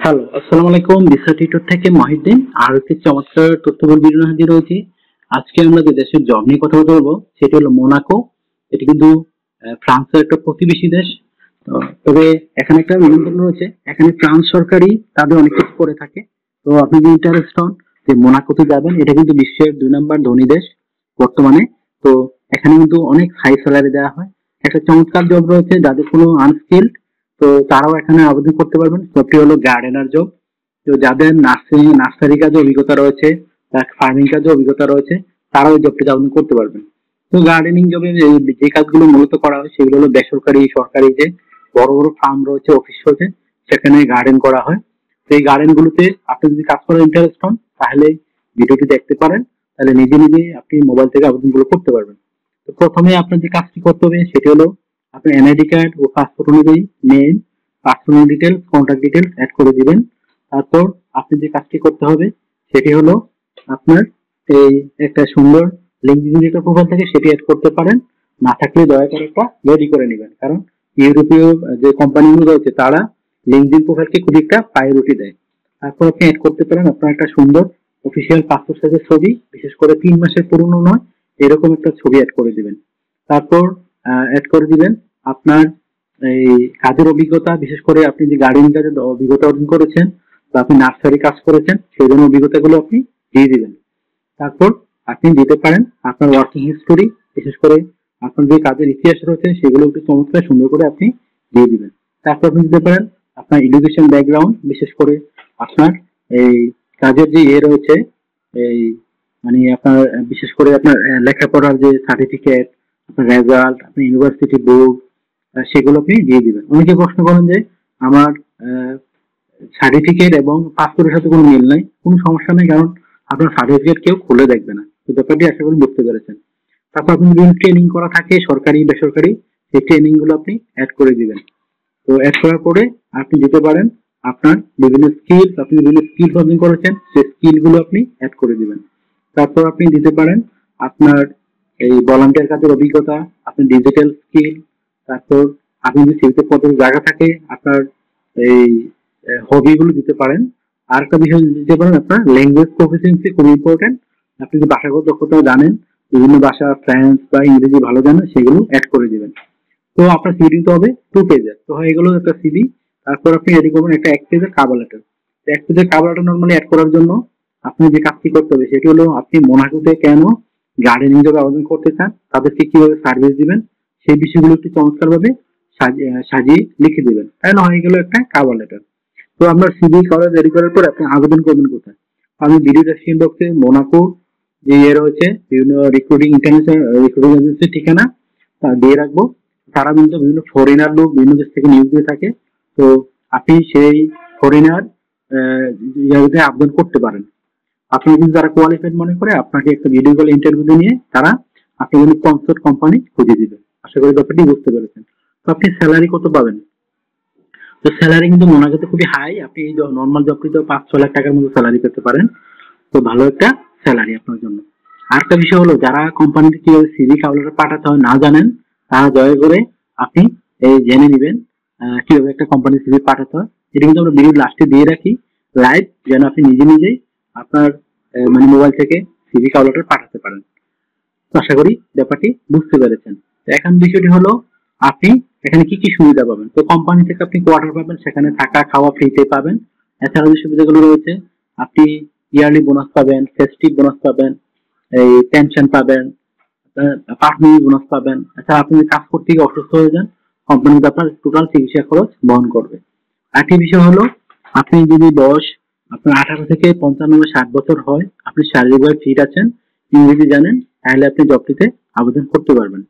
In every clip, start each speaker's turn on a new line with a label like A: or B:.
A: Hello, আসসালামু আলাইকুম। Visa tutor থেকে মহিউদ্দিন আর একটি চমৎকার তথ্যবহুল ভিডিও নিয়ে হাজির হয়েছি। আজকে আমরা যে দেশের জব নিয়ে কথা বলবো সেটি হলো মোনাকো। এটি কিন্তু ফ্রান্সের একটা প্রতিবেশী দেশ। তো তবে এখানে একটা নিবন্ধন রয়েছে, এখানে ফ্রান্স সরকারই তাদের অনেক কিছু করে থাকে। তো আপনি যদি ইন্টারেস্ট হন যে মোনাকোতে যাবেন, এটা কিন্তু বিশ্বের 2 নম্বর ধনী দেশ বর্তমানে। তো এখানে কিন্তু অনেক হাই স্যালারি দেওয়া হয়। একটা চমৎকার জব রয়েছে যাদের কোনো আনস্কিল্ড, তো তারাও এখানে আবেদন করতে পারবেন। জবটি হলো গার্ডেনার জব। তো যাদের নার্সারি কাজে অভিজ্ঞতা রয়েছে বা ফার্মিং কাজে অভিজ্ঞতা রয়েছে তারাও এই জবটিতে আবেদন করতে পারবেন। তো গার্ডেনিং জবে যে কাজগুলো মূলত করা হয় সেগুলো হলো বেসরকারি সরকারি যে বড় বড় ফার্ম রয়েছে, অফিস রয়েছে, সেখানে গার্ডেন করা হয়। তো এই গার্ডেন গুলোতে আপনি যদি কাজ করার ইন্টারেস্ট হন তাহলে ভিডিওটি দেখতে পারেন, তাহলে নিজে নিজে আপনি মোবাইল থেকে আবেদনগুলো করতে পারবেন। তো প্রথমে আপনার যে কাজটি করতে হবে সেটি হলো আপনার এনআইডি কার্ড ও পাসপোর্ট অনুযায়ী name, personal details, contact details add করে দিবেন। তারপর আপনি যে কাজটি করতে হবে সেটি হলো আপনার এই একটা সুন্দর লিঙ্কডিন যেটা প্রোফাইল থাকে সেটি অ্যাড করতে পারেন। না থাকলে দয়া করে একটা রেডি করে নেবেন, কারণ ইউরোপীয় যে কোম্পানিগুলো রয়েছে তারা লিঙ্কডিন প্রোফাইলকে খুব একটা প্রায়োরিটি দেয়। তারপর আপনি অ্যাড করতে পারেন আপনার একটা সুন্দর অফিসিয়াল পাসপোর্ট সাইজের ছবি, বিশেষ করে 3 মাসের পুরনো নয়, এরকম একটা ছবি অ্যাড করে দিবেন। তারপর অ্যাড করে দিবেন আপনার এই কাজের অভিজ্ঞতা, বিশেষ করে আপনি যে গার্ডেনিং কাজের অভিজ্ঞতা অর্জন করেছেন বা আপনি নার্সারি কাজ করেছেন সেই জন্য অভিজ্ঞতাগুলো আপনি দিয়ে দিবেন। তারপর আপনি দিতে পারেন আপনার ওয়ার্কিং হিস্টোরি, বিশেষ করে আপনার যে কাজের ইতিহাস রয়েছে সেগুলো একটু চমৎকার সুন্দর করে আপনি দিয়ে দিবেন। তারপর আপনি দিতে পারেন আপনার এডুকেশন ব্যাকগ্রাউন্ড, বিশেষ করে আপনার এই কাজের যে রয়েছে, এই মানে আপনার বিশেষ করে আপনার লেখাপড়ার যে সার্টিফিকেট, আপনার রেজাল্ট, আপনার ইউনিভার্সিটি বোর্ড, সেগুলো আপনি দিয়ে দিবেন। অনেকে প্রশ্ন করেন যে আমার সার্টিফিকেট এবং পাসপোর্টের সাথে কোনো মিল নাই। কোনো সমস্যা নেই, কারণ আপনার সার্টিফিকেট কেউ খুলে দেখবে না। তো ব্যাপারটি আশা করি বুঝতে পেরেছেন। তারপর আপনি যদি ট্রেনিং করা থাকে সরকারি বেসরকারি, সেই ট্রেনিং গুলো আপনি অ্যাড করে দিবেন। তো অ্যাড করার পরে আপনি দিতে পারেন আপনার বিভিন্ন স্কিল, আপনি বিভিন্ন স্কিল অর্জন করেছেন সেই স্কিল গুলো আপনি অ্যাড করে দিবেন। তারপর আপনি দিতে পারেন আপনার এই ভলান্টিয়ার কাজের অভিজ্ঞতা, আপনি ডিজিটাল স্কিল। তারপর আপনি যদি সিভিতে কত জায়গা থাকে আপনার এই হবি গুলো দিতে পারেন। আর একটা বিষয় দিতে পারেন আপনার ল্যাঙ্গুয়েজ প্রফিসিয়েন্সি, খুব ইম্পর্টেন্ট। আপনি যদি ভাষাগত দক্ষতা জানেন, বিভিন্ন ভাষা ফ্রেঞ্চ বা ইংরেজি ভালো জানেন, সেগুলো অ্যাড করে দিবেন। তো আপনার সিভি তো হবে 2 পেজের, তো হয়ে গেল একটা সিভি। তারপর আপনি রেডি করবেন একটা 1 পেজের কাভার লেটার। 1 পেজের কাভার লেটার নর্মালি অ্যাড করার জন্য আপনি যে কাজটি করতে হবে সেটি হলো আপনি মোনাকোতে কেন গার্ডেনিং জবে আবেদন করতে চান, তাদেরকে কিভাবে সার্ভিস দিবেন, সেই বিষয়গুলো একটু চমৎকার ভাবে সাজিয়ে লিখে দিবেন। তাহলে হয়ে গেল একটা কাভার লেটার। তো আপনার সিভি কভার রেডি করার পর আপনি আবেদন করবেন কোথায়? আমি ভিডিও ডেসক্রিপশন বক্সে মোনাকো যে রয়েছে বিভিন্ন রিক্রুটিং ইন্টারন্যাশনাল রিক্রুটিং এজেন্সির ঠিকানা দিয়ে রাখবো। তারা কিন্তু বিভিন্ন ফরেনার লোক বিভিন্ন দেশ থেকে নিয়োগ দিয়ে থাকে। তো আপনি সেই ফরেনার ইয়াতে আবেদন করতে পারেন। আপনি কিন্তু যারা কোয়ালিফাইড মনে করে আপনাকে একটা ভিডিও কল ইন্টারভিউ নিয়ে তারা আপনাকে কিন্তু স্পন্সর কোম্পানি খুঁজে দিবে। আশা করি ব্যাপারটি বুঝতে পেরেছেন। তো আপনি স্যালারি কত পাবেন? তো স্যালারি কিন্তু মোনাকোতে খুবই হাই। আপনি এই নর্মাল জবটিতে 5-6 লাখ টাকার মতো স্যালারি পেতে পারেন। তো ভালো একটা স্যালারি আপনার জন্য। আর একটা বিষয় হলো যারা কোম্পানিতে কিভাবে সিভি কাউলারে পাঠাতে হয় না জানেন, তারা দয়া করে আপনি এই জেনে নেবেন কিভাবে একটা কোম্পানি সিভি পাঠাতে হয়। এটা কিন্তু আমরা ভিডিও লাস্টে দিয়ে রাখি লাইভ, যেন আপনি নিজে নিজেই আপনার মানে মোবাইল থেকে সিভি কাউলারে পাঠাতে পারেন। তো আশা করি ব্যাপারটি বুঝতে পেরেছেন। তো এখন বিষয়টি হলো আপনি এখানে কি কি সুবিধা পাবেন। তো কোম্পানি থেকে আপনি কোয়ার্টার পাবেন, সেখানে থাকা খাওয়া ফ্রিতে পাবেন। এছাড়াও যে সুবিধাগুলো রয়েছে, আপনি ইয়ারলি বোনাস পাবেন, ফেস্টিভ বোনাস পাবেন, এই পেনশন পাবেন, পার্টনারি বোনাস পাবেন। এছাড়া আপনি কাজ করতে গিয়ে অসুস্থ হয়ে যান, কোম্পানি আপনার টোটাল চিকিৎসা খরচ বহন করবে। আরেকটি বিষয় হলো আপনি যদি বয়স আপনার 18 থেকে 55-60 বছর হয়, আপনি শারীরিকভাবে ফিট আছেন, ইংরেজি জানেন, তাহলে আপনি জবটিতে আবেদন করতে পারবেন।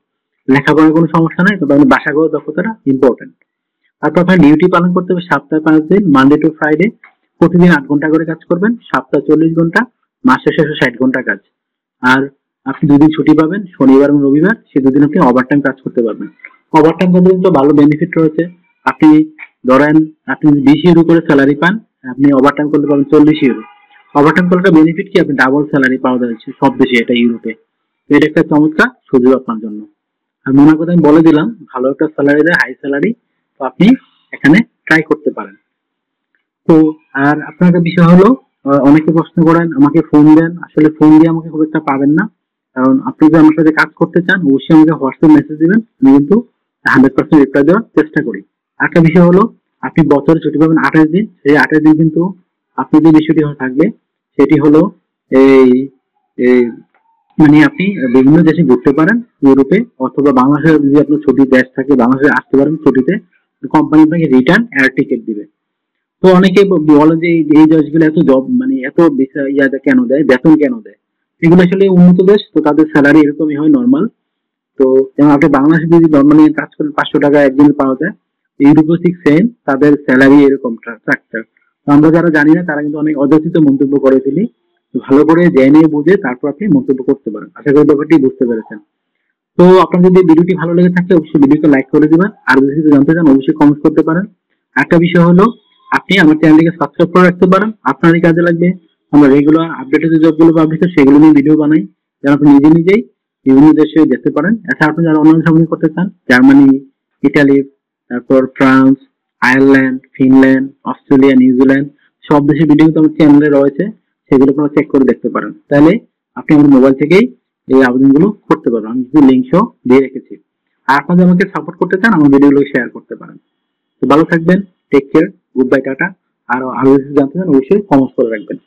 A: লেখাপড়ার কোনো সমস্যা নাই, তবে আপনার ভাষাগত দক্ষতাটা ইম্পর্টেন্ট। তারপর আপনার ডিউটি পালন করতে হবে সপ্তাহে 5 দিন, মানডে টু ফ্রাইডে। প্রতিদিন 8 ঘন্টা করে কাজ করবেন, সপ্তাহে 40 ঘন্টা, মাসে শেষে 60 ঘন্টা কাজ। আর আপনি 2 দিন ছুটি পাবেন, শনিবার এবং রবিবার, সেই 2 দিন আপনি ওভারটাইম কাজ করতে পারবেন। ওভারটাইম করতে কিন্তু ভালো বেনিফিট রয়েছে। আপনি ধরেন আপনি 20 ইউরো করে স্যালারি পান, আপনি ওভারটাইম করতে পারবেন 40 ইউরো। ওভারটাইম করলে বেনিফিট কি, আপনি ডাবল স্যালারি পাওয়া যাচ্ছে সব দেশে, এটা ইউরোপে। তো এটা একটা চমৎকার সুযোগ আপনার জন্য। আর মোনাকোতে আমি বলে দিলাম ভালো একটা স্যালারি দেয়, হাই স্যালারি। তো আপনি এখানে ট্রাই করতে পারেন। তো আর আপনার একটা বিষয় হলো, অনেকে প্রশ্ন করেন আমাকে ফোন দেন, আসলে ফোন দিয়ে আমাকে খুব একটা পাবেন না, কারণ আপনি যদি আমার সাথে কাজ করতে চান অবশ্যই আমাকে হোয়াটসঅ্যাপ মেসেজ দিবেন, আমি কিন্তু 100% রিপ্লাই দেওয়ার চেষ্টা করি। একটা বিষয় হলো, আপনি বছরে ছুটি পাবেন 28 দিন, সেই 28 দিন কিন্তু আপনি যে বিষয়টি থাকবে সেটি হলো এই এই মানে আপনি বিভিন্ন দেশে ঘুরতে পারেন, ইউরোপে অথবা বাংলাদেশে যদি আপনার ছুটির দেশ থাকে বাংলাদেশে আসতে পারেন ছুটিতে, কোম্পানি আপনাকে রিটার্ন এয়ার টিকিট দিবে। তো অনেকে বলে যে এই দেশগুলো এত জব মানে এত ইয়াটা কেন দেয়, বেতন কেন দেয়, এগুলো আসলে উন্নত দেশ তো তাদের স্যালারি এরকমই হয় নর্মাল। তো যেমন আপনি বাংলাদেশে যদি নর্মালি কাজ করেন 500 টাকা একদিনে পাওয়া যায়, ইউরোপে ঠিক সেম তাদের স্যালারি এরকম স্ট্রাকচার। তো আমরা যারা জানি না তারা কিন্তু অনেক অযাচিত মন্তব্য করে ফেলি। তো ভালো করে জেনে বুঝে তারপর আপনি মন্তব্য করতে পারেন। আশা করি ব্যাপারটি বুঝতে পেরেছেন। তো আপনার যদি ভিডিওটি ভালো লেগে থাকে অবশ্যই ভিডিওকে লাইক করে দিবেন, আর যদি কিছু জানতে চান অবশ্যই কমেন্ট করতে পারেন। একটা বিষয় হলো, আপনি আমার চ্যানেলটিকে সাবস্ক্রাইব করে রাখতে পারেন, আপনারই কাজে লাগবে। আমরা রেগুলার আপডেটেড যে জবগুলো পাবলিশ হয় সেগুলো নিয়ে ভিডিও বানাই, যেন আপনি নিজে নিজেই বিভিন্ন দেশে যেতে পারেন। এছাড়া আপনি যারা অনলাইন শপিং করতে চান, জার্মানি, ইটালি, তারপর France, Ireland, Finland, Australia, New Zealand, সব দেশের ভিডিও তো আমার চ্যানেলে রয়েছে, সেগুলো আপনারা চেক করে দেখতে পারেন। তাহলে আপনি আমার মোবাইল থেকেই এই আবেদনগুলো করতে পারবেন, আমি কিছু লিঙ্ক সহ দিয়ে রেখেছি। আর আপনারা আমাকে সাপোর্ট করতে চান আমার ভিডিওগুলো শেয়ার করতে পারেন। তো ভালো থাকবেন, take care, good bye, tata. আর আরো কিছু জানতে চান অবশ্যই কমেন্ট করে রাখবেন।